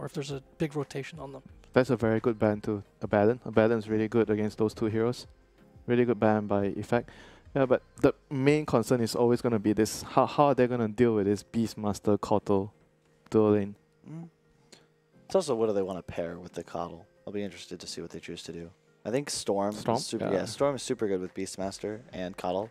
or if there's a big rotation on them. That's a very good ban too. Abaddon. Abaddon's really good against those two heroes. Really good ban by effect. Yeah, but the main concern is always going to be this: how are they going to deal with this Beastmaster Kotal dual lane? It's also what do they want to pair with the Coddle. I'll be interested to see what they choose to do. I think Storm is super, yeah, Storm is super good with Beastmaster and Coddle.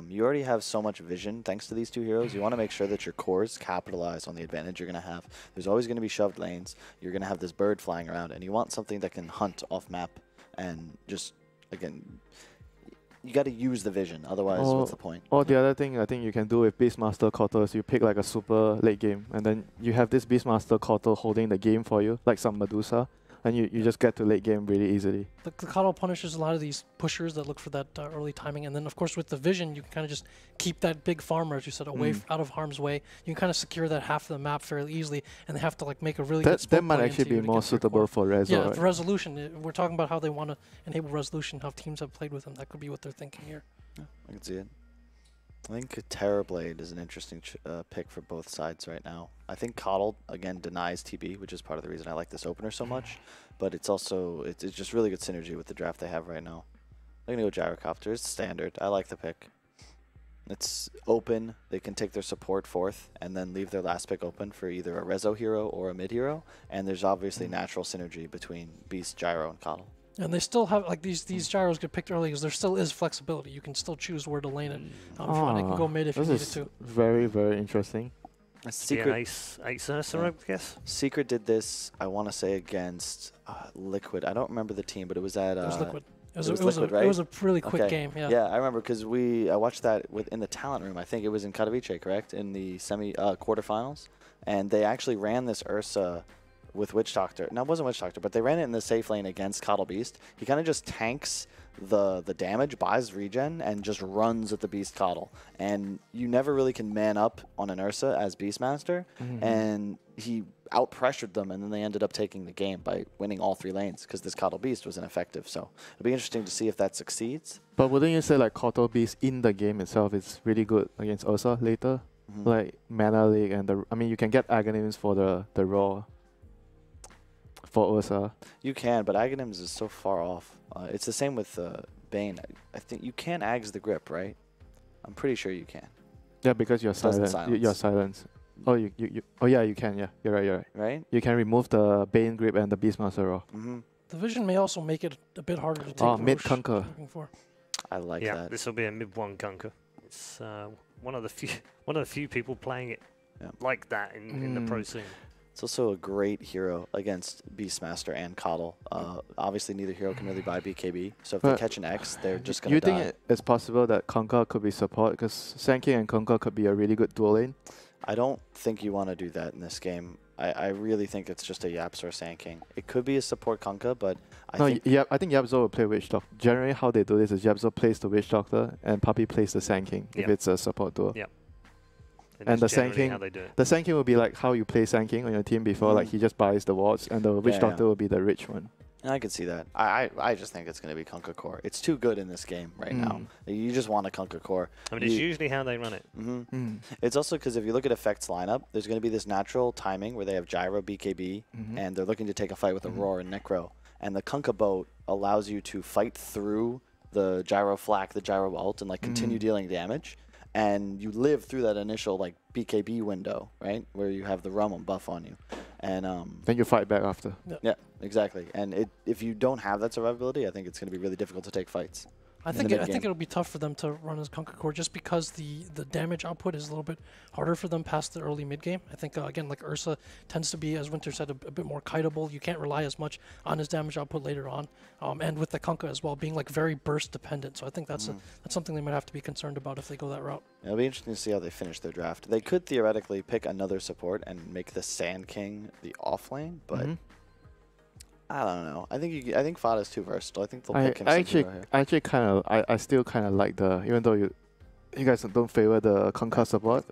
You already have so much vision thanks to these two heroes. You want to make sure that your cores capitalize on the advantage you're going to have. There's always going to be shoved lanes. You're going to have this bird flying around, and you want something that can hunt off map and just, again, you got to use the vision. Otherwise, what's the point? Or the other thing I think you can do with Beastmaster Kotal is you pick like a super late game, and then you have this Beastmaster Kotal holding the game for you, like some Medusa. And you just get to late game really easily. The Coddle punishes a lot of these pushers that look for that early timing. And then, of course, with the vision, you can kind of just keep that big farmer, as you said, away out of harm's way. You can kind of secure that half of the map fairly easily. And they have to like make a really good that might actually be more suitable for Rezo. Yeah, right? for resolution. We're talking about how they want to enable resolution, how teams have played with them. That could be what they're thinking here. Yeah, I can see it. I think Terrorblade is an interesting pick for both sides right now. I think Coddle, again, denies TB, which is part of the reason I like this opener so much. But it's also, it's just really good synergy with the draft they have right now. I'm going to go Gyrocopter. It's standard. I like the pick. It's open. They can take their support fourth and then leave their last pick open for either a Rezo hero or a mid hero. And there's obviously natural synergy between Beast, Gyro, and Coddle. And they still have, like, these gyros get picked early because there still is flexibility. You can still choose where to lane it. They can go mid if you needed to. Very, very interesting. Secret ace Ursa, I guess. Secret did this, I want to say, against Liquid. I don't remember the team, but it was at... it was Liquid. It was Liquid, right? It was a really quick game, yeah. Yeah, I remember because I watched that in the talent room. I think it was in Katowice, correct? In the quarterfinals. And they actually ran this Ursa with Witch Doctor. No, it wasn't Witch Doctor, but they ran it in the safe lane against Coddle Beast. He kind of just tanks the damage, buys regen, and just runs at the Beast Coddle. And you never really can man up on an Ursa as Beastmaster. And he out-pressured them, and then they ended up taking the game by winning all 3 lanes because this Coddle Beast was ineffective. So it'll be interesting to see if that succeeds. But wouldn't you say like Coddle Beast in the game itself is really good against Ursa later? Like Mana League and I mean, you can get Aghanims for the raw. For Ursa. You can, but Aghanims is so far off. It's the same with Bane. I think you can Aghs the grip, right? I'm pretty sure you can. Yeah, because you're silent. You're silent. Oh, oh yeah, you can. Yeah, you're right. You're right. Right? You can remove the Bane grip and the Beastmaster raw. The vision may also make it a bit harder to take. Oh, mid Conquer. I like that. Yeah, this will be a mid 1 Conquer. It's one of the few people playing it like that in the pro scene. It's also a great hero against Beastmaster and Coddle. Obviously, neither hero can really buy BKB, so if they catch an X, they're just going to die. You think it's possible that Conquer could be support? Because Sand King and Conquer could be a really good dual lane. I don't think you want to do that in this game. I really think it's just a Yaps or Sand King. It could be a support Conquer, but I think Yapzo will play Witch Doctor. Generally, how they do this is Yapzo plays the Witch Doctor and Puppy plays the Sand King if it's a support duel. And the Sand King will be like how you play Sand King on your team before, like he just buys the wards, and the Witch Doctor will be the rich one. I could see that. I just think it's going to be Conquer Core. It's too good in this game right now. You just want a Conquer Core. I mean, it's usually how they run it. It's also because if you look at Effects lineup, there's going to be this natural timing where they have Gyro, BKB, and they're looking to take a fight with Aurora and Necro. And the Kunkka boat allows you to fight through the Gyro Flak, the Gyro ult, and like continue dealing damage. And you live through that initial like BKB window, right, where you have the Rum buff on you, and then you fight back after. Yeah, exactly. And if you don't have that survivability, I think it's going to be really difficult to take fights. I think it'll be tough for them to run as Conquer Core just because the damage output is a little bit harder for them past the early mid game. I think again, like Ursa tends to be, as Winter said, a bit more kiteable. You can't rely as much on his damage output later on, and with the Conquer as well being like very burst dependent. So I think that's something they might have to be concerned about if they go that route. It'll be interesting to see how they finish their draft. They could theoretically pick another support and make the Sand King the off lane, but. I don't know. I think Fada's too versatile. I think they'll pick him. I still kind of like even though you guys don't favor the Conquer support.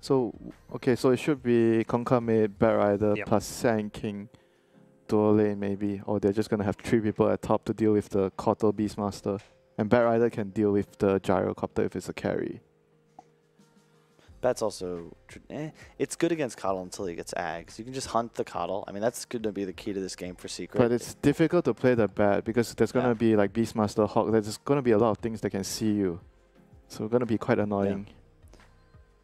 So okay, so it should be Conquer mid, Bat Rider plus Sand King, dual lane maybe, or they're just gonna have 3 people at top to deal with the Kotal Beastmaster, and Bat Rider can deal with the Gyrocopter if it's a carry. That's also, it's good against Coddle until he gets Ags. You can just hunt the Coddle. I mean, that's going to be the key to this game for Secret. But it's difficult to play that bad because there's going to be like Beastmaster, Hawk. There's going to be a lot of things that can see you. So it's going to be quite annoying.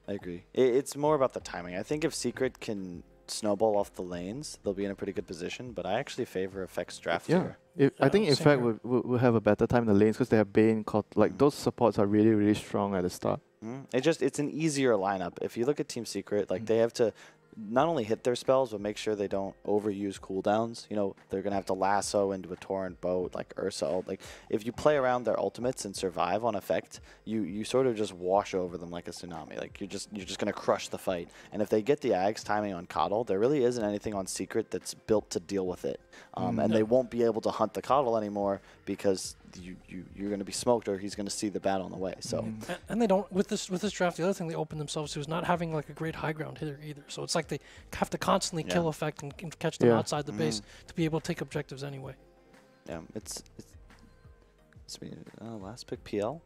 I agree. It's more about the timing. I think if Secret can snowball off the lanes, they'll be in a pretty good position. But I actually favor Effect's draft here. I think Effect will have a better time in the lanes because they have Bane. Like those supports are really, really strong at the start. It's an easier lineup. If you look at Team Secret, like they have to not only hit their spells, but make sure they don't overuse cooldowns. You know, they're going to have to lasso into a Torrent boat like Ursa. Like, if you play around their ultimates and survive on Effect, you sort of just wash over them like a tsunami. Like, you're just going to crush the fight. And if they get the Ags timing on Coddle, there really isn't anything on Secret that's built to deal with it. And they won't be able to hunt the Coddle anymore because you're going to be smoked or he's going to see the battle on the way. So and they don't with this draft. The other thing they open themselves to is not having like a great high ground hitter either. So it's like they have to constantly kill Effect and catch them outside the base to be able to take objectives anyway. Yeah, it's last pick PL.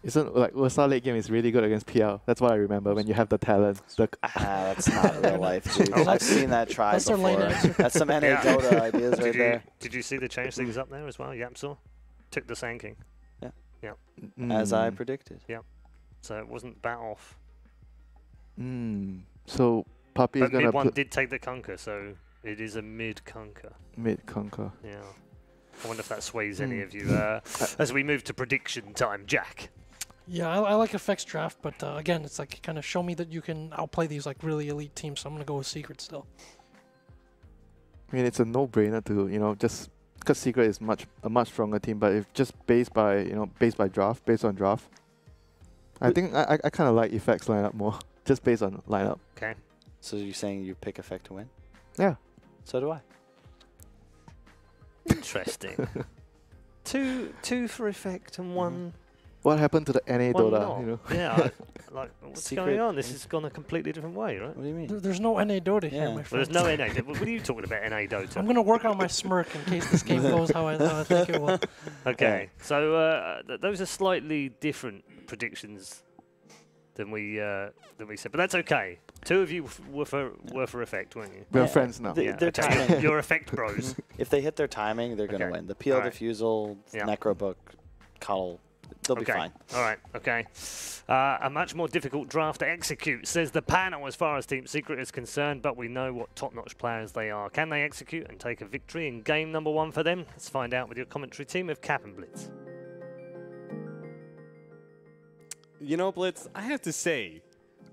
Isn't like Ursa late game is really good against PL. That's what I remember when you have the talent. That's not real life, dude. I've seen that tried That's before. That's some NA Dota ideas right there. Did you see the change things up there as well? Yapsaw took the Sand King. Yeah. As I predicted. Yeah. So it wasn't that off. So Puppy is gonna. Mid one did take the Kunkka, so it is a mid Kunkka. Mid Kunkka. Yeah. I wonder if that sways any of you as we move to prediction time, Jack. Yeah, I like Effect's draft, but again, it's like kind of show me that you can outplay these like really elite teams. So I'm gonna go with Secret still. I mean, it's a no-brainer to just because Secret is a much stronger team, but if just based on draft, I think I kind of like Effect's lineup more, just based on lineup. Okay. So you're saying you pick Effect to win? Yeah. So do I. Interesting. two for Effect and one. What happened to the NA Dota? Yeah, like what's going on? This has gone a completely different way, right? What do you mean? There's no NA Dota here, my friend. Well, there's no NA. What are you talking about, NA Dota? I'm gonna work on my smirk in case this game goes how I think it will. Okay, so those are slightly different predictions than we said, but that's okay. Two of you were for Effect, weren't you? We're friends now. Their timing. You're Effect bros. If they hit their timing, they're gonna win. The PL Diffusal, Necrobook, Coddle. They'll be fine. All right, okay. A much more difficult draft to execute, says the panel, as far as Team Secret is concerned, but we know what top-notch players they are. Can they execute and take a victory in game number 1 for them? Let's find out with your commentary team of Cap and Blitz. You know, Blitz, I have to say,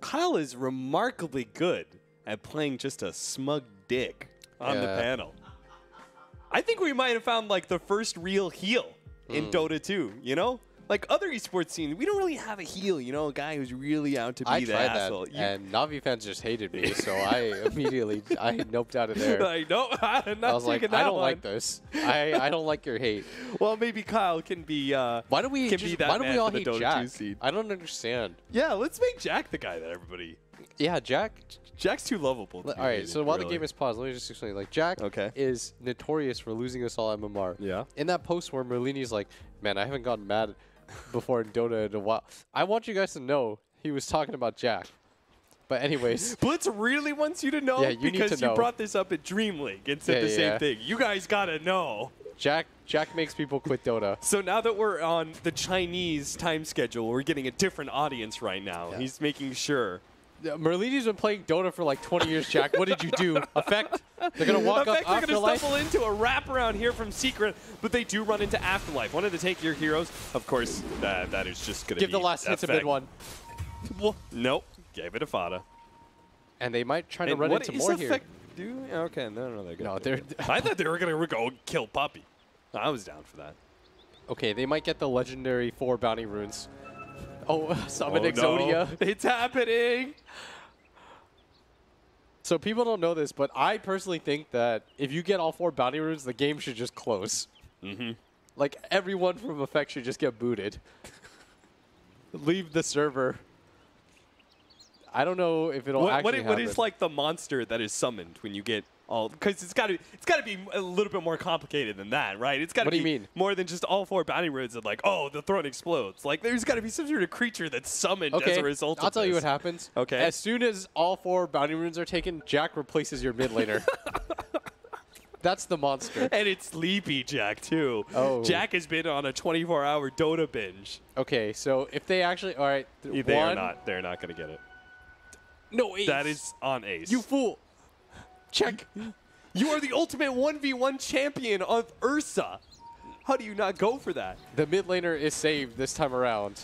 Kyle is remarkably good at playing just a smug dick on the panel. I think we might have found, like, the first real heel in Dota 2, you know? Like other esports scenes, we don't really have a heel, a guy who's really out to be the asshole. And Navi fans just hated me, so I immediately noped out of there. I know. I'm not I was like, I don't like this. I don't like your hate. Well, maybe Kyle can be. Why do we all hate Jack? Scene. I don't understand. Yeah, let's make Jack the guy that everybody. Yeah, Jack's too lovable. All right, so while the game is paused, let me just explain. Like, Jack is notorious for losing us all MMR. Yeah. In that post where Merlini's like, man, I haven't gotten mad before in Dota in a while. I want you guys to know he was talking about Jack. But anyways. Blitz really wants you to know because you brought this up at Dream League and said the same thing. You guys got to know. Jack makes people quit Dota. So now that we're on the Chinese time schedule, we're getting a different audience right now. Yeah. He's making sure. Merlini's been playing Dota for like 20 years, Jack. What did you do? Effect? They're going to walk up Afterlife? They're going to stumble into a wraparound here from Secret, but they do run into Afterlife. Wanted to take your heroes. Of course, that is just going to be Give the last hits a mid one. Well, nope. Gave it a Fada. And they might try to run into more here. Okay, no, they're good. No, I thought they were going to go kill Puppy. I was down for that. Okay, they might get the legendary 4 bounty runes. Oh, summon Exodia. No. It's happening. So people don't know this, but I personally think that if you get all 4 bounty runes, the game should just close. Like, everyone from Effect should just get booted. Leave the server. I don't know if it'll actually happen. What is like the monster that is summoned when you get all? Because it's got to be a little bit more complicated than that, right? It's got to be more than just all 4 bounty runes and like, oh, the throne explodes. Like, there's got to be some sort of creature that's summoned as a result of this. I'll tell you what happens. Okay. As soon as all 4 bounty runes are taken, Jack replaces your mid laner. That's the monster. And it's Sleepy Jack, too. Oh. Jack has been on a 24-hour Dota binge. Okay, so if they actually... All right. They're not going to get it. No, Ace. That is on Ace. You fool. Check. You are the ultimate 1v1 champion of Ursa. How do you not go for that? The mid laner is saved this time around.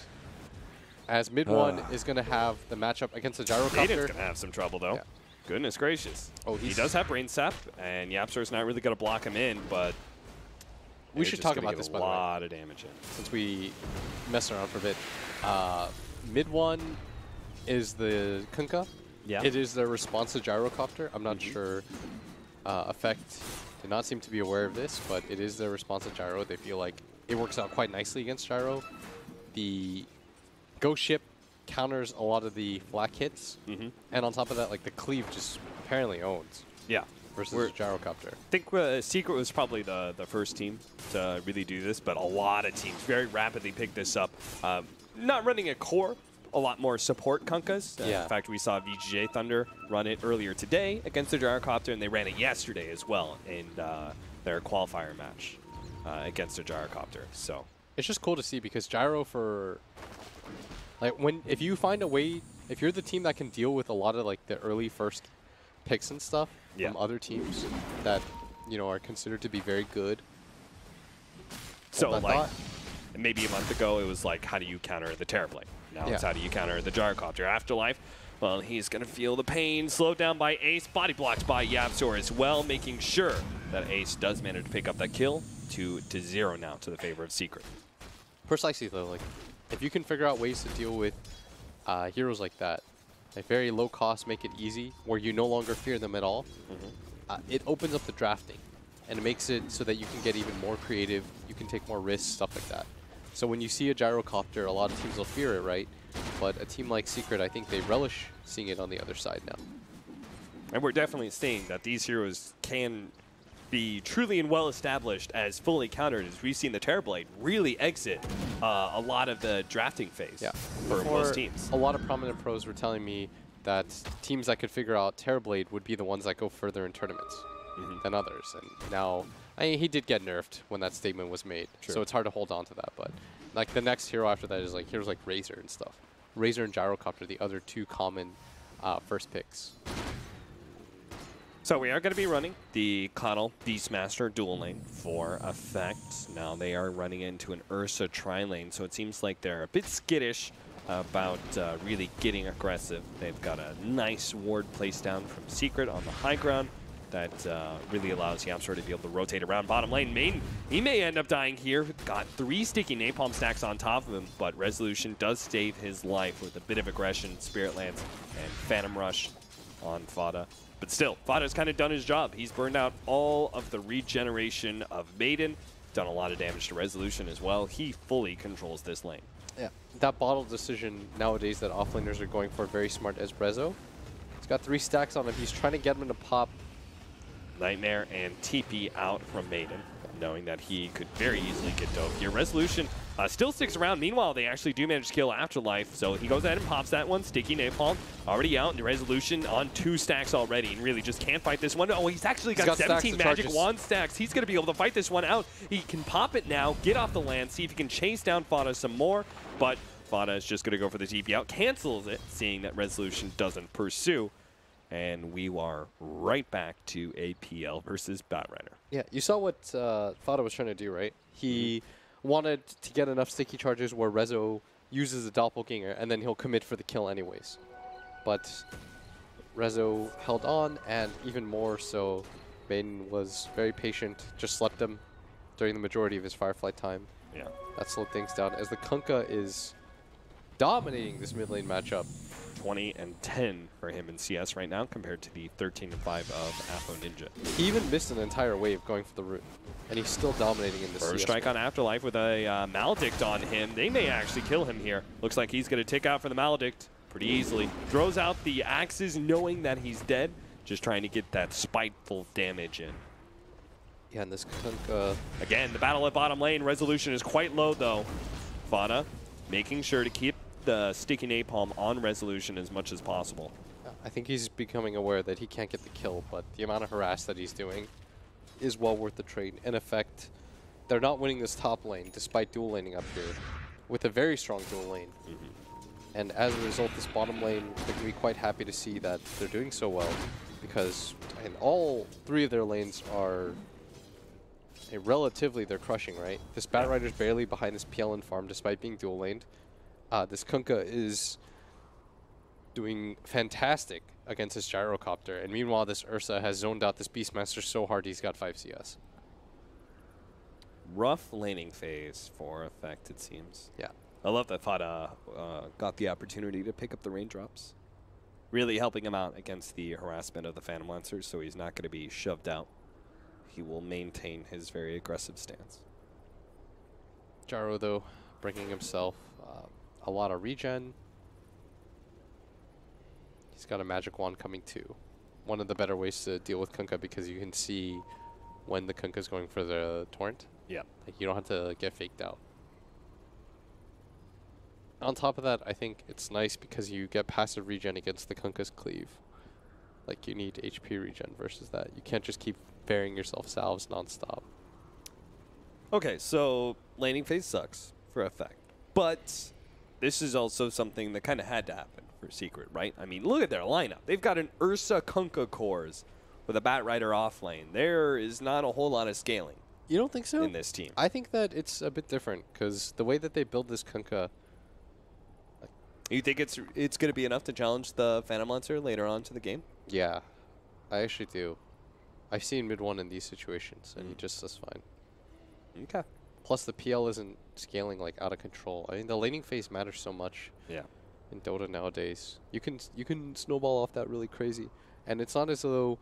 As mid 1 is going to have the matchup against the Gyrocopter. Aiden's going to have some trouble, though. Yeah. Goodness gracious. Oh, he does have Brain Sap, and Yapsor's not really going to block him in, but we should talk about this, by the way. A lot of damage in. Since we messed around for a bit. Mid 1 is the Kunkka. Yeah. It is the response to Gyrocopter. I'm not sure. Effect did not seem to be aware of this, but it is their response to Gyro. They feel like it works out quite nicely against Gyro. The Ghost Ship counters a lot of the flak hits, and on top of that, like the cleave just apparently owns. Yeah. Versus Gyrocopter. I think Secret was probably the first team to really do this, but a lot of teams very rapidly picked this up. Not running a core, a lot more support Kunkkas. In fact, we saw VGJ Thunder run it earlier today against the Gyrocopter, and they ran it yesterday as well in their qualifier match against the Gyrocopter. So it's just cool to see because Gyro for like if you find a way, if you're the team that can deal with a lot of like the early first picks and stuff from other teams that are considered to be very good. So like maybe a month ago it was like, how do you counter the Terrorblade? Now it's how do you counter the Gyrocopter? Afterlife, well, he's going to feel the pain. Slowed down by Ace, body blocked by Yapsor as well, making sure that Ace does manage to pick up that kill to 0 now to the favor of Secret. Precisely though, like if you can figure out ways to deal with heroes like that, like very low cost, make it easy, where you no longer fear them at all, it opens up the drafting, and it makes it so that you can get even more creative, you can take more risks, stuff like that. So when you see a Gyrocopter, a lot of teams will fear it, right? But a team like Secret, I think they relish seeing it on the other side now. And we're definitely seeing that these heroes can be truly and well established as fully countered, as we've seen the Terrorblade really exit a lot of the drafting phase for most teams. A lot of prominent pros were telling me that teams that could figure out Terrorblade would be the ones that go further in tournaments than others. And now, I mean, he did get nerfed when that statement was made, so it's hard to hold on to that. But like the next hero after that is like heroes like Razor and stuff. Razor and Gyrocopter, the other 2 common first picks. So we are going to be running the Coddle Beastmaster dual lane for effect. Now they are running into an Ursa tri-lane, so it seems like they're a bit skittish about really getting aggressive. They've got a nice ward placed down from Secret on the high ground that really allows Yapsor to be able to rotate around bottom lane. He may end up dying here. Got 3 sticky napalm stacks on top of him, but Resolution does save his life with a bit of aggression, Spirit Lance, and Phantom Rush on Fada. But still, Fada's kind of done his job. He's burned out all of the regeneration of Maiden, done a lot of damage to Resolution as well. He fully controls this lane. Yeah, that bottle decision nowadays that offlaners are going for very smart as Rezo. He's got 3 stacks on him. He's trying to get him to pop Nightmare and TP out from Maiden, knowing that he could very easily get dove here. Resolution still sticks around. Meanwhile, they actually do manage to kill Afterlife, so he goes ahead and pops that one. Sticky Napalm already out, and Resolution on 2 stacks already, and really just can't fight this one. Oh, he's actually got 17 Magic Wand stacks. He's going to be able to fight this one out. He can pop it now, get off the land, see if he can chase down Fada some more, but Fada is just going to go for the TP out, cancels it, seeing that Resolution doesn't pursue. And we are right back to APL versus Batrunner. Yeah, you saw what Fada was trying to do, right? He wanted to get enough sticky charges where Rezo uses a doppelganger, and then he'll commit for the kill anyways. But Rezo held on, and even more so, Maiden was very patient, just slept him during the majority of his Firefly time. Yeah. That slowed things down, as the Kunkka is dominating this mid lane matchup. 20-10 for him in CS right now, compared to the 13-5 of Afro Ninja. He even missed an entire wave going for the root, and he's still dominating in this CS. First strike on Afterlife with a Maledict on him. They may actually kill him here. Looks like he's going to tick out for the Maledict. pretty easily. Throws out the axes knowing that he's dead, just trying to get that spiteful damage in. Yeah, and this Kunkka... Again, the battle at bottom lane. Resolution is quite low, though. Fana making sure to keep the sticky napalm on Resolution as much as possible. I think he's becoming aware that he can't get the kill, but the amount of harass that he's doing is well worth the trade. In effect, they're not winning this top lane, despite dual laning up here, with a very strong dual lane. And as a result, this bottom lane, they're going to be quite happy to see that they're doing so well, because all 3 of their lanes are... relatively, they're crushing, right? This Batrider's barely behind this PLN farm, despite being dual laned. This Kunkka is doing fantastic against this Gyrocopter, and meanwhile, this Ursa has zoned out this Beastmaster so hard he's got 5 CS. Rough laning phase for Effect, it seems. Yeah. I love that Fada got the opportunity to pick up the raindrops. Really helping him out against the harassment of the Phantom Lancers, so he's not going to be shoved out. He will maintain his very aggressive stance. Gyro, though, bringing himself a lot of regen. He's got a magic wand coming too. One of the better ways to deal with Kunkka, because you can see when the Kunkka's going for the torrent. Yeah. Like, you don't have to get faked out. On top of that, I think it's nice because you get passive regen against the Kunkka's cleave. Like, you need HP regen versus that. You can't just keep burying yourself salves nonstop. Okay, so laning phase sucks for Effect. But this is also something that kind of had to happen for Secret, right? I mean, look at their lineup. They've got an Ursa Kunkka cores with a Batrider off lane. There is not a whole lot of scaling. You don't think so? In this team. I think that it's a bit different, because the way that they build this Kunkka... You think it's going to be enough to challenge the Phantom Lancer later on to the game? Yeah, I actually do. I've seen mid 1 in these situations, and he just does fine. Okay. Plus, the PL isn't scaling like out of control. I mean, the laning phase matters so much. Yeah. In Dota nowadays, you can snowball off that really crazy, and it's not as though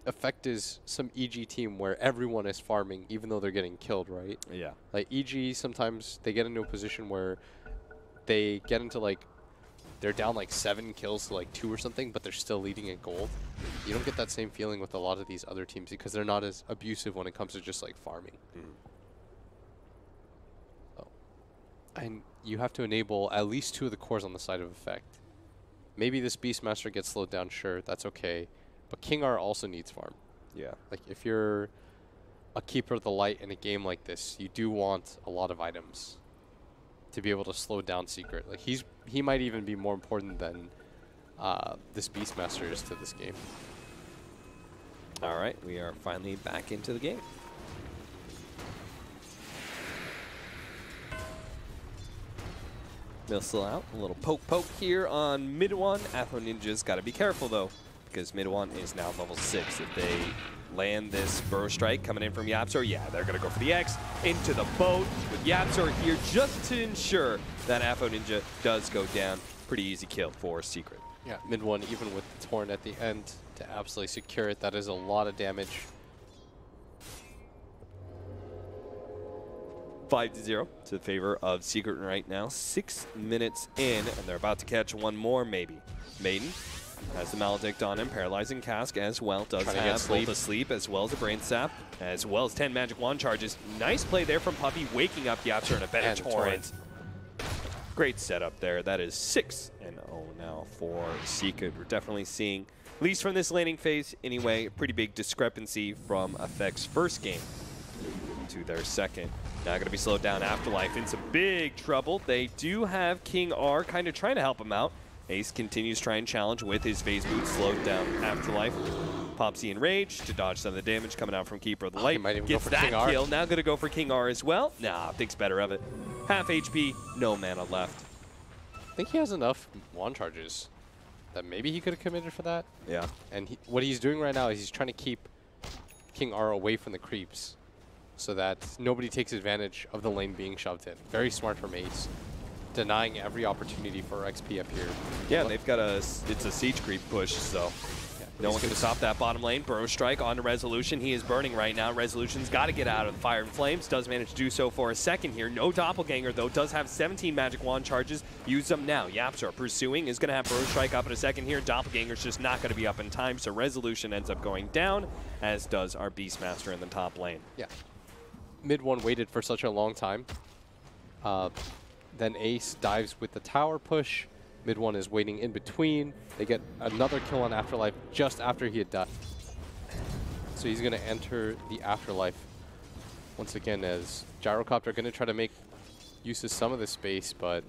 Effect is some EG team where everyone is farming even though they're getting killed, right? Yeah. Like EG, sometimes they get into a position where they get into like they're down like 7 kills to like 2 or something, but they're still leading in gold. You don't get that same feeling with a lot of these other teams because they're not as abusive when it comes to just like farming. Oh. And you have to enable at least 2 of the cores on the side of Effect. Maybe this Beastmaster gets slowed down, sure, that's okay. But King R also needs farm. Yeah. Like, if you're a Keeper of the Light in a game like this, you do want a lot of items to be able to slow down Secret. Like, he might even be more important than this Beastmaster is to this game. All right, we are finally back into the game. Missile out, a little poke here on mid 1. Afro Ninja's got to be careful though, because mid 1 is now level 6. If they land this burrow strike coming in from Yapzor, yeah, they're going to go for the X into the boat with Yapzor here just to ensure that Afro Ninja does go down. Pretty easy kill for Secret. Yeah, mid 1, even with the Torrent at the end to absolutely secure it, that is a lot of damage. 5-0 to the favor of Secret right now. 6 minutes in, and they're about to catch one more, maybe. Maiden has the Maledict on him, paralyzing Cask as well. Does have Bolt of Sleep as well as a Brain Sap, as well as 10 Magic Wand charges. Nice play there from Puppey, waking up Yapzor in a better Torrent. Great setup there. That is 6-0 now for Secret. We're definitely seeing, at least from this laning phase anyway, a pretty big discrepancy from Effect's first game to their second. Now going to be slowed down. Afterlife in some big trouble. They do have King R kind of trying to help him out. Ace continues to try and challenge with his phase boot, slowed down Afterlife. Popsy in rage to dodge some of the damage coming out from Keeper of the Light. Gets that kill. Now going to go for King R as well. Nah, thinks better of it. Half HP, no mana left. I think he has enough wand charges that maybe he could have committed for that. Yeah. And what he's doing right now is he's trying to keep King R away from the creeps so that nobody takes advantage of the lane being shoved in. Very smart from Ace. Denying every opportunity for XP up here. Yeah, they've got it's a siege creep push, so. Yeah. No one can stop that bottom lane. Burrow Strike onto Resolution. He is burning right now. Resolution's got to get out of the Fire and Flames. Does manage to do so for a second here. No Doppelganger, though. Does have 17 Magic Wand charges. Use them now. Yapzor pursuing. Is going to have Burrow Strike up in a second here. Doppelganger's just not going to be up in time, so Resolution ends up going down, as does our Beastmaster in the top lane. Yeah. Mid one waited for such a long time. Then Ace dives with the tower push. Mid one is waiting in between. They get another kill on Afterlife just after he had died. So he's going to enter the Afterlife once again, as Gyrocopter going to try to make use of some of the space, but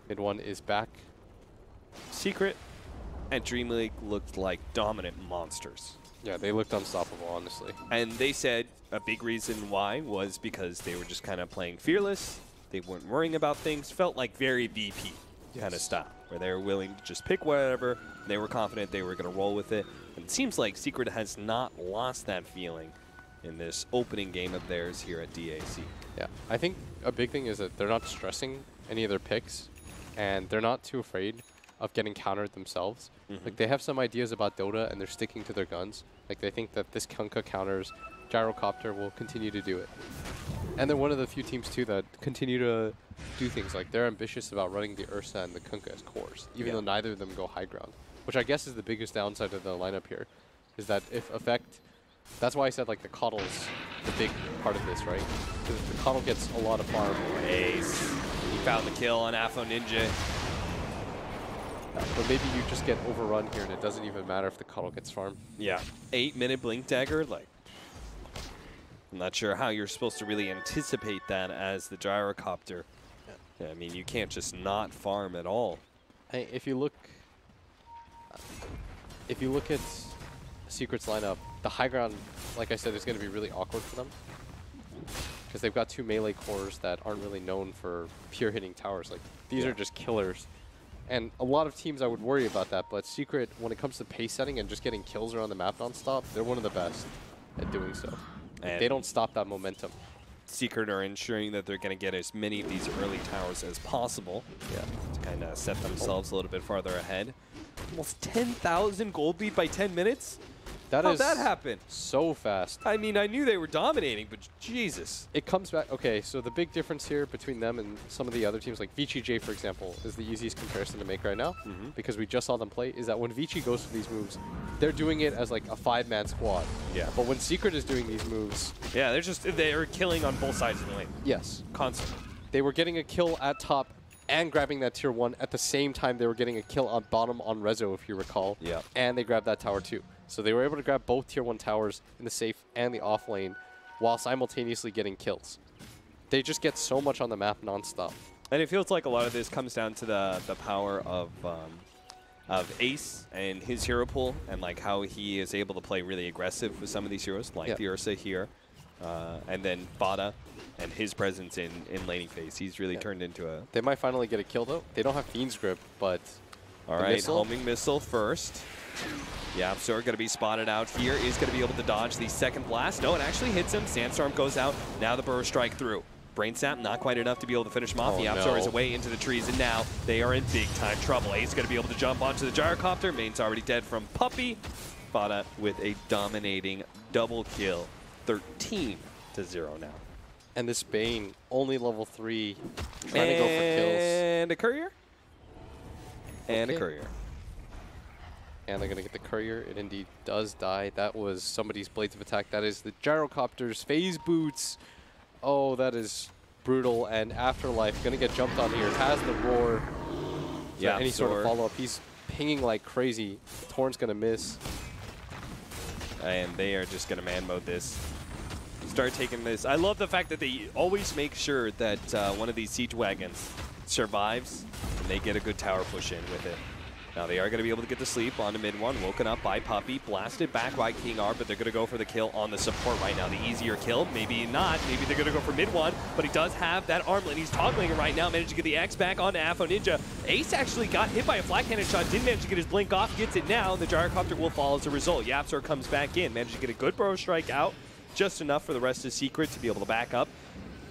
Mid one is back. Secret and Dream League looked like dominant monsters. Yeah, they looked unstoppable, honestly. And they said a big reason why was because they were just kind of playing fearless. They weren't worrying about things. Felt like very VP kind of style, where they were willing to just pick whatever. They were confident they were going to roll with it. And it seems like Secret has not lost that feeling in this opening game of theirs here at DAC. Yeah, I think a big thing is that they're not stressing any of their picks, and they're not too afraid of getting countered themselves. Like, they have some ideas about Dota, and they're sticking to their guns. Like, they think that this Kunkka counters Gyrocopter will continue to do it. And they're one of the few teams, too, that continue to do things. Like, they're ambitious about running the Ursa and the Kunkka as cores, even though neither of them go high ground, which I guess is the biggest downside of the lineup here, is that if Effect... That's why I said, like, the Coddle's the big part of this, right? Because the Coddle gets a lot of farm. Ace. He found the kill on Afo Ninja. But maybe you just get overrun here, and it doesn't even matter if the Coddle gets farm. Yeah. 8-minute Blink Dagger, like... I'm not sure how you're supposed to really anticipate that as the Gyrocopter. Yeah, I mean, you can't just not farm at all. Hey, if you look at Secret's lineup, the high ground, like I said, is going to be really awkward for them, because they've got two melee cores that aren't really known for pure hitting towers. Like, these are just killers. And a lot of teams I would worry about that, but Secret, when it comes to pace setting and just getting kills around the map nonstop, they're one of the best at doing so. Like, they don't stop that momentum. Secret are ensuring that they're going to get as many of these early towers as possible. Yeah. To kind of set themselves a little bit farther ahead. Almost 10,000 gold lead by 10 minutes? How'd that happen? So fast. I mean, I knew they were dominating, but Jesus. It comes back. Okay, so the big difference here between them and some of the other teams, like VCJ, for example, is the easiest comparison to make right now, because we just saw them play, is that when Vici goes for these moves, they're doing it as like a 5-man squad. Yeah. But when Secret is doing these moves... Yeah, they're killing on both sides of the lane. Yes. Constantly. They were getting a kill at top and grabbing that tier 1 at the same time they were getting a kill on bottom on Rezo, if you recall. Yeah. And they grabbed that tower too. So they were able to grab both tier 1 towers in the safe and the off lane while simultaneously getting kills. They just get so much on the map nonstop. And it feels like a lot of this comes down to the power of Ace and his hero pool, and like how he is able to play really aggressive with some of these heroes, like the Ursa here. And then Bada and his presence in laning phase. He's really turned into a... They might finally get a kill, though. They don't have Fiend's Grip, but... All right, homing missile first. Yapzor going to be spotted out here. Is going to be able to dodge the second blast. No, it actually hits him. Sandstorm goes out. Now the Burrow Strike through. Brain Sap not quite enough to be able to finish him off. Yapzor is away into the trees, and now they are in big-time trouble. Ace going to be able to jump onto the Gyrocopter. Main's already dead from Puppey. Bada with a dominating double kill. 13-0 now. And this Bane, only level 3, trying to go for kills. And a Courier. And a Courier. And they're going to get the Courier. It indeed does die. That was somebody's Blades of Attack. That is the Gyrocopter's Phase Boots. Oh, that is brutal. And Afterlife going to get jumped on here. Has the Roar. Yeah, any sort of follow-up. He's pinging like crazy. Torn's going to miss. And they are just going to man mode this. Start taking this. I love the fact that they always make sure that one of these siege wagons survives and they get a good tower push in with it. Now they are going to be able to get to sleep onto mid one, woken up by Puppey, blasted back by King R, but they're going to go for the kill on the support right now. The easier kill, maybe not. Maybe they're going to go for mid one, but he does have that armlet. He's toggling it right now, managed to get the X back onto Afo Ninja. Ace actually got hit by a flat cannon shot, didn't manage to get his blink off, gets it now. The Gyrocopter will fall as a result. Yapzor comes back in, managed to get a good Burrow Strike out, just enough for the rest of Secret to be able to back up.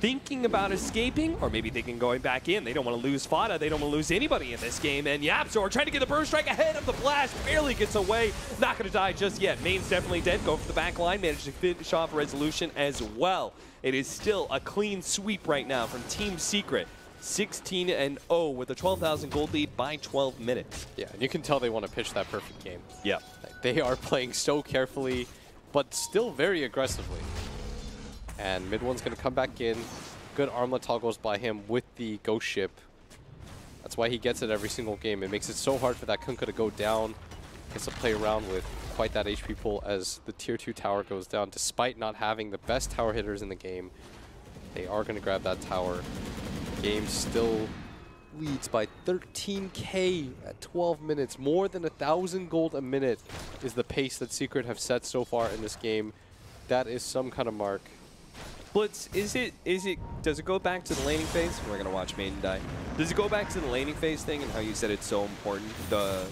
thinking about escaping, or maybe thinking going back in. They don't want to lose Fada. They don't want to lose anybody in this game. And YapzOr trying to get the burst strike ahead of the blast. Barely gets away. Not going to die just yet. Main's definitely dead. Go for the back line. Managed to finish off Resolution as well. It is still a clean sweep right now from Team Secret. 16-0 with a 12,000 gold lead by 12 minutes. Yeah, and you can tell they want to pitch that perfect game. Yeah. They are playing so carefully, but still very aggressively. And mid one's going to come back in. Good armlet toggles by him with the ghost ship. That's why he gets it every single game. It makes it so hard for that Kunkka to go down. Gets to play around with quite that HP pool as the tier 2 tower goes down. Despite not having the best tower hitters in the game, they are going to grab that tower. Game still leads by 13k at 12 minutes. More than 1,000 gold a minute is the pace that Secret have set so far in this game. That is some kind of mark. Blitz, does it go back to the laning phase? We're going to watch Maiden die. Does it go back to the laning phase thing and how you said it's so important? The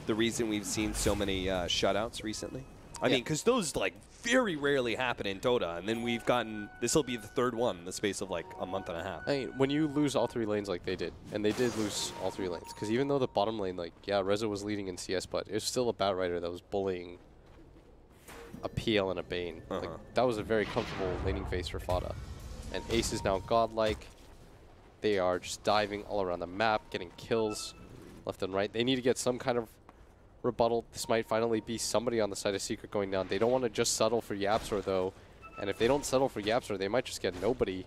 reason we've seen so many shutouts recently? I mean, because those like very rarely happen in Dota, and then we've gotten, this will be the third one in the space of like a month and a half. I mean, when you lose all 3 lanes like they did, and they did lose all 3 lanes, because even though the bottom lane, like, yeah, Reza was leading in CS, but it was still a Batrider that was bullying a PL and a Bane. Like, that was a very comfortable laning phase for Fada. And Ace is now godlike. They are just diving all around the map, getting kills left and right. They need to get some kind of rebuttal. This might finally be somebody on the side of Secret going down. They don't want to just settle for YapzOr though. And if they don't settle for YapzOr, they might just get nobody,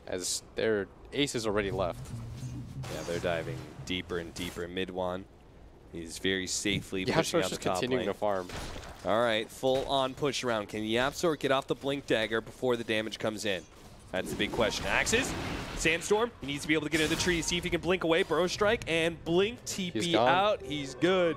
as their Ace is already left. Yeah, they're diving deeper and deeper. Mid-one, he's very safely pushing out the top continuing lane. to farm. All right, full-on push around. Can YapzOr get off the Blink Dagger before the damage comes in? That's the big question. Axes, Sandstorm, he needs to be able to get into the tree, see if he can blink away, Burrow Strike, and blink TP out. He's good.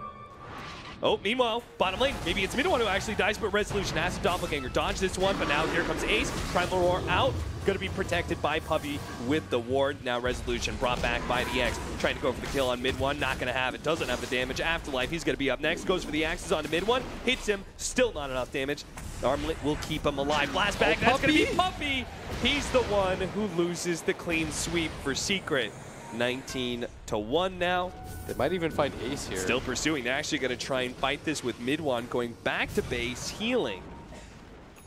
Oh, meanwhile, bottom lane, maybe it's mid one who actually dies, but Resolution has to doppelganger dodge this one, but now here comes Ace. Primal Roar out, going to be protected by Puppy with the ward. Now Resolution brought back by the X, trying to go for the kill on mid one, not going to have it, doesn't have the damage. Afterlife, he's going to be up next, goes for the axes onto mid one, hits him, still not enough damage. Armlet will keep him alive. Blast back, that's going to be Puppy. He's the one who loses the clean sweep for Secret. 19-1 now. They might even find Ace here. Still pursuing. They're actually going to try and fight this with mid-one, going back to base, healing.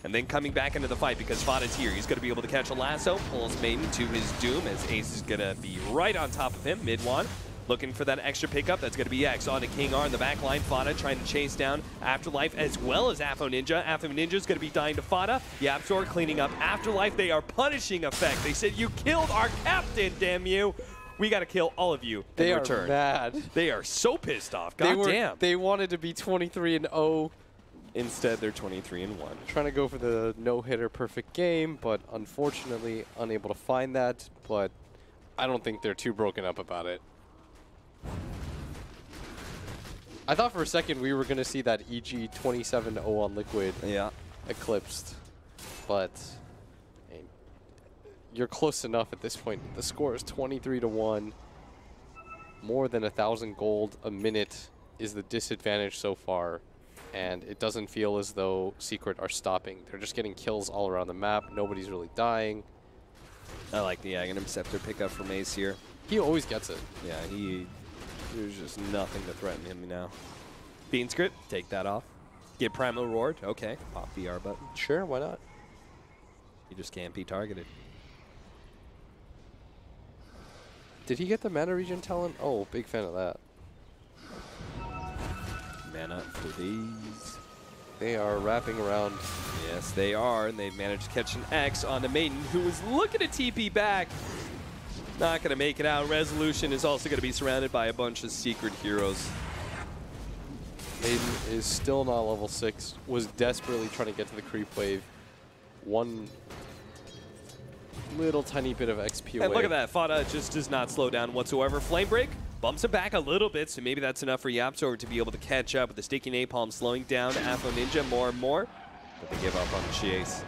And then coming back into the fight because Fada's here. He's going to be able to catch a lasso, pulls Maiden to his doom as Ace is going to be right on top of him. Mid-one, looking for that extra pickup. That's going to be X on to King R in the back line. Fada trying to chase down Afterlife as well as Afo Ninja. Afo Ninja's going to be dying to Fada. YapzOr cleaning up Afterlife. They are punishing Effect. They said, you killed our captain, damn you. We got to kill all of you in return. They are mad. They are so pissed off. God damn. They wanted to be 23-0. Instead, they're 23-1. Trying to go for the no-hitter perfect game, but unfortunately unable to find that. But I don't think they're too broken up about it. I thought for a second we were going to see that EG 27-0 on Liquid eclipsed. But you're close enough at this point. The score is 23-1. More than 1,000 gold a minute is the disadvantage so far. And it doesn't feel as though Secret are stopping. They're just getting kills all around the map. Nobody's really dying. I like the Aghanim Scepter pickup from Ace here. He always gets it. Yeah, there's just nothing to threaten him now. Bean Script, take that off. Get Primal Roared. Okay, pop the R button. Sure, why not? You just can't be targeted. Did he get the mana regen talent? Oh, big fan of that. Mana for these. They are wrapping around. Yes, they are, and they've managed to catch an X on the Maiden, who was looking to TP back. Not going to make it out. Resolution is also going to be surrounded by a bunch of secret heroes. Maiden is still not level 6. Was desperately trying to get to the creep wave. One little tiny bit of XP away. And look at that. Fada just does not slow down whatsoever. Flame Break bumps him back a little bit, so maybe that's enough for YapzOr to be able to catch up with the Sticky Napalm slowing down Afo Ninja more and more. But they give up on the chase.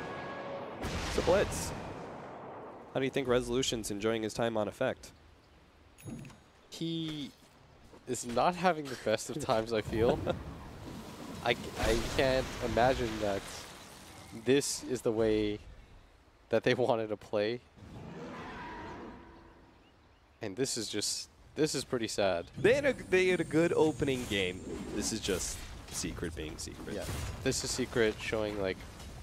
It's a blitz. How do you think Resolution's enjoying his time on Effect? He is not having the best of times, I feel. I can't imagine that this is the way that they wanted to play. And this is pretty sad. They had a good opening game. This is just Secret being Secret. Yeah. This is Secret showing like,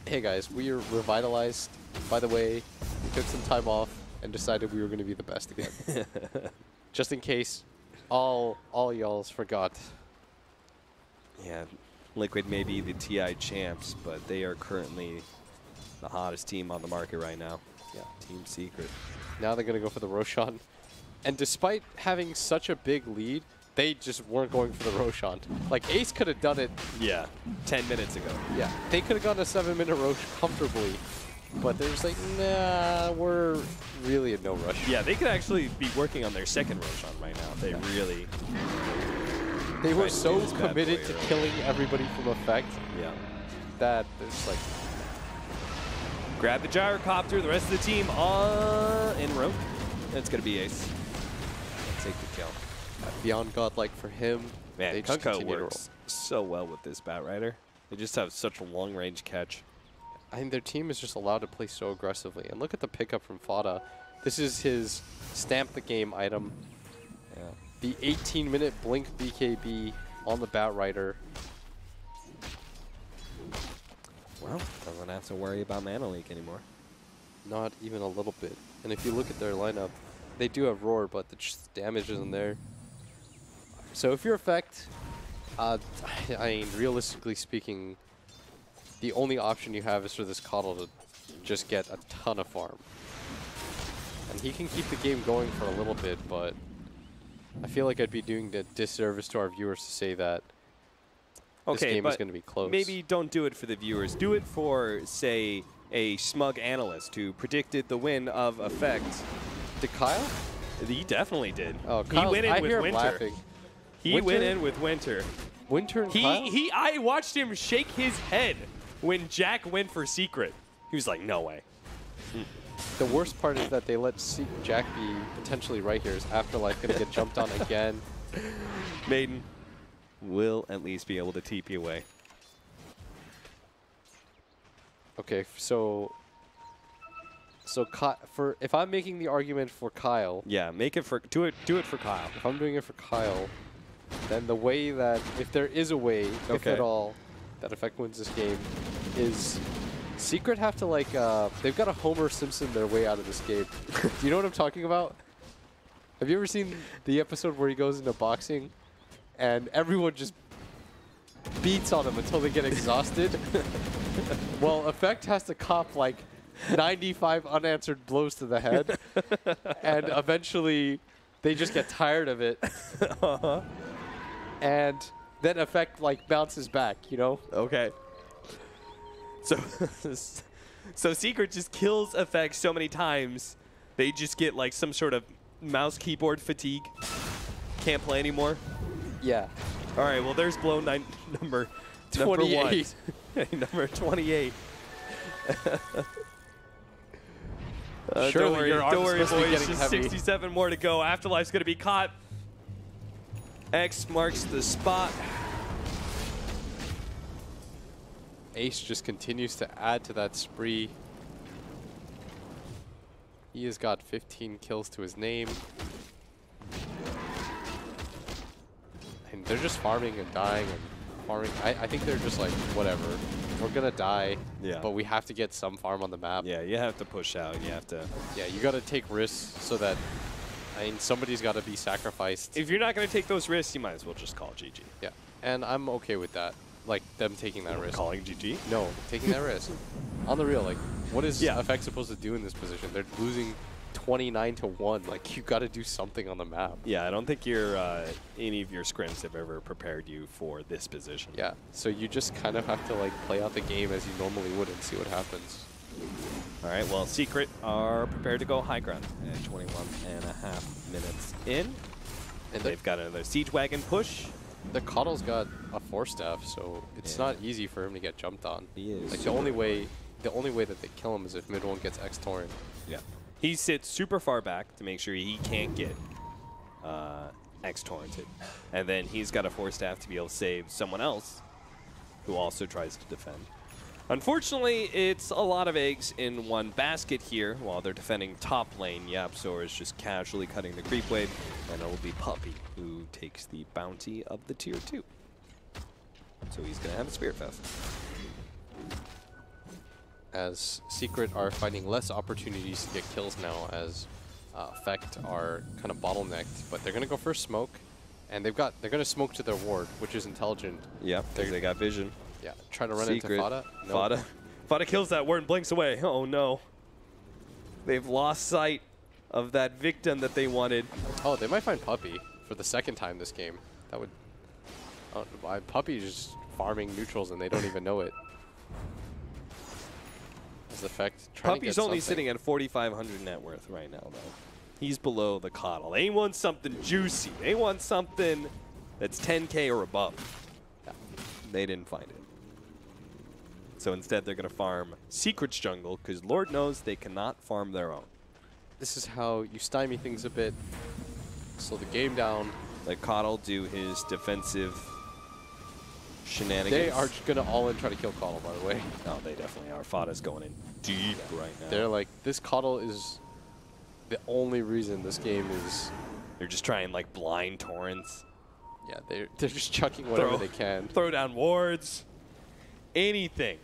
hey guys, we are revitalized. By the way, we took some time off and decided we were going to be the best again. Just in case all y'all's forgot. Yeah, Liquid may be the TI champs, but they are currently the hottest team on the market right now. Yeah. Team Secret. Now they're going to go for the Roshan. And despite having such a big lead, they just weren't going for the Roshan. Like, Ace could have done it. Yeah, 10 minutes ago. Yeah, they could have gone a 7-minute Rosh comfortably. But they're just like, nah, we're really in no rush. Yeah, they could actually be working on their second Roshan right now. They really... They were so committed to killing everybody from Effect that it's like... Grab the gyrocopter, the rest of the team in row. It's going to be Ace. Take the kill. Beyond godlike for him. Man, they just Kunko works so well with this Batrider. They just have such a long-range catch. I think their team is just allowed to play so aggressively. And look at the pickup from Fada. This is his stamp the game item. Yeah. The 18-minute blink BKB on the Batrider. Well, doesn't have to worry about mana leak anymore. Not even a little bit. And if you look at their lineup, they do have Roar, but the damage isn't there. So if you're Effect, I mean, realistically speaking, the only option you have is for this Coddle to just get a ton of farm. And he can keep the game going for a little bit, but I feel like I'd be doing a disservice to our viewers to say that this game is going to be close. Maybe don't do it for the viewers. Do it for, say, a smug analyst who predicted the win of Effect. Did Kyle? He definitely did. Oh, he went in with Winter. Laughing. He went in with Winter. Winter and Kyle? I watched him shake his head when Jack went for Secret. He was like, no way. The worst part is that they let Jack be potentially right here. Is Afterlife going to get jumped on again? Maiden will at least be able to TP away. Okay, so if I'm making the argument for Kyle, yeah, make it for do it for Kyle. If I'm doing it for Kyle, then the way that if there is a way, if at all, that Effect wins this game, is Secret have to like they've got to Homer Simpson their way out of this game. Do you know what I'm talking about? Have you ever seen the episode where he goes into boxing and everyone just beats on him until they get exhausted? Well, Effect has to cop like 95 unanswered blows to the head, and eventually they just get tired of it. And then Effect like bounces back, you know? Okay. So, so Secret just kills Effect so many times, they just get like some sort of mouse keyboard fatigue. Can't play anymore. Yeah. All right. Well, there's blow number 28. Number 28. Surely don't worry, boys. Just heavy. 67 more to go. Afterlife's going to be caught. X marks the spot. Ace just continues to add to that spree. He has got 15 kills to his name. And they're just farming and dying and farming. I think they're just like, whatever. We're going to die, but we have to get some farm on the map. Yeah, you have to push out. You have to. Yeah, you got to take risks so that, I mean, somebody's got to be sacrificed. If you're not going to take those risks, you might as well just call GG. Yeah, and I'm okay with that. Like, them taking that risk. Calling GG? No, taking that risk. On the real, like, what is Effect supposed to do in this position? They're losing 29-1. Like, you got to do something on the map. Yeah, I don't think any of your scrims have ever prepared you for this position. Yeah, so you just kind of have to, like, play out the game as you normally would and see what happens. All right, well, Secret are prepared to go high ground at 21.5 minutes in. And they've got another Siege Wagon push. The Coddle's got a 4-staff, so it's not easy for him to get jumped on. He is. Like, the only way that they kill him is if mid one gets X-Torrent. Yeah. He sits super far back to make sure he can't get X-Torrented. And then he's got a 4-staff to be able to save someone else who also tries to defend. Unfortunately, it's a lot of eggs in one basket here while they're defending top lane. YapzOr is just casually cutting the creep wave, and it'll be Puppey who takes the bounty of the tier 2. So he's going to have a Spirit Fest. As Secret are finding less opportunities to get kills now, as Effect are kind of bottlenecked, but they're going to go for smoke, and they're going to smoke to their ward, which is intelligent. Yep, they got vision. Yeah, try to run Secret. into Fada. Nope. Fada kills that ward and blinks away. Oh no. They've lost sight of that victim that they wanted. Oh, they might find Puppey for the second time this game. That would... Puppey just farming neutrals and they don't even know it. As Effect trying to get Puppey's only something. sitting at 4,500 net worth right now, though. He's below the coddle. They want something juicy. They want something that's 10K or above. Yeah. They didn't find it. So instead, they're going to farm Secret's jungle, because Lord knows they cannot farm their own. This is how you stymie things a bit. Slow the game down. Let Coddle do his defensive shenanigans. They are going to all in try to kill Coddle, by the way. Oh, they definitely are. Fada's going in deep right now. They're like, this Coddle is the only reason this game is... They're just trying like blind torrents. Yeah, they're just chucking whatever they can. Throw down wards. Anything.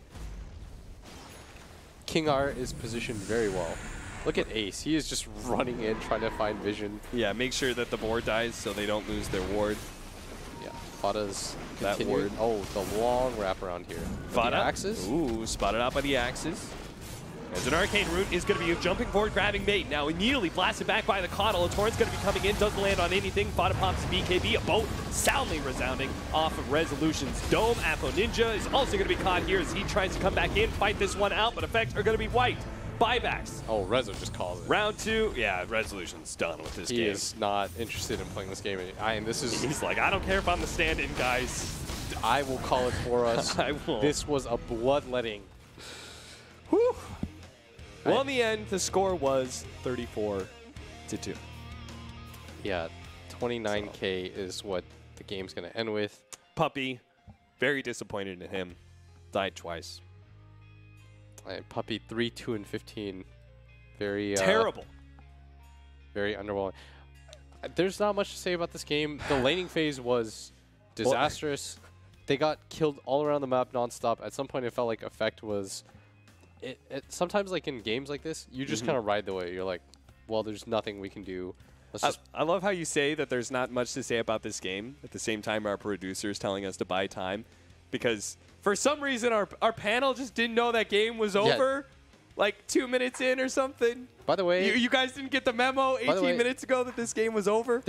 King R is positioned very well. Look at Ace. He is just running in, trying to find vision. Yeah, make sure that the board dies so they don't lose their ward. Yeah, Fada's That continuing. ward. Oh, the long wraparound here. Fada. The axes. Ooh, spotted out by the axes. As an Arcane Root is going to be jumping forward, grabbing bait. Now immediately blasted back by the Coddle. A Torrent's going to be coming in, doesn't land on anything. Fada pops a BKB, a boat soundly resounding off of Resolution's dome. Apo Ninja is also going to be caught here as he tries to come back in, fight this one out, but effects are going to be wiped. Buybacks. Oh, Rezo just calls it. Round 2, yeah, Resolution's done with this game. He is not interested in playing this game. And this is... He's like, I don't care if I'm the stand-in, guys. I will call it for us. I will. This was a bloodletting. Whew. Well, in the end, the score was 34-2. Yeah, 29K is what the game's going to end with. Puppey, very disappointed in him. Died twice. Puppey 3, 2, and 15. Very Terrible. Very underwhelming. There's not much to say about this game. The laning phase was disastrous. They got killed all around the map nonstop. At some point, it felt like Effect was... sometimes, like in games like this, you just kind of ride the wave. You're like, well, there's nothing we can do. I love how you say that there's not much to say about this game. At the same time, our producer is telling us to buy time. Because for some reason, our panel just didn't know that game was over. Like 2 minutes in or something. By the way... You guys didn't get the memo 18 minutes ago that this game was over?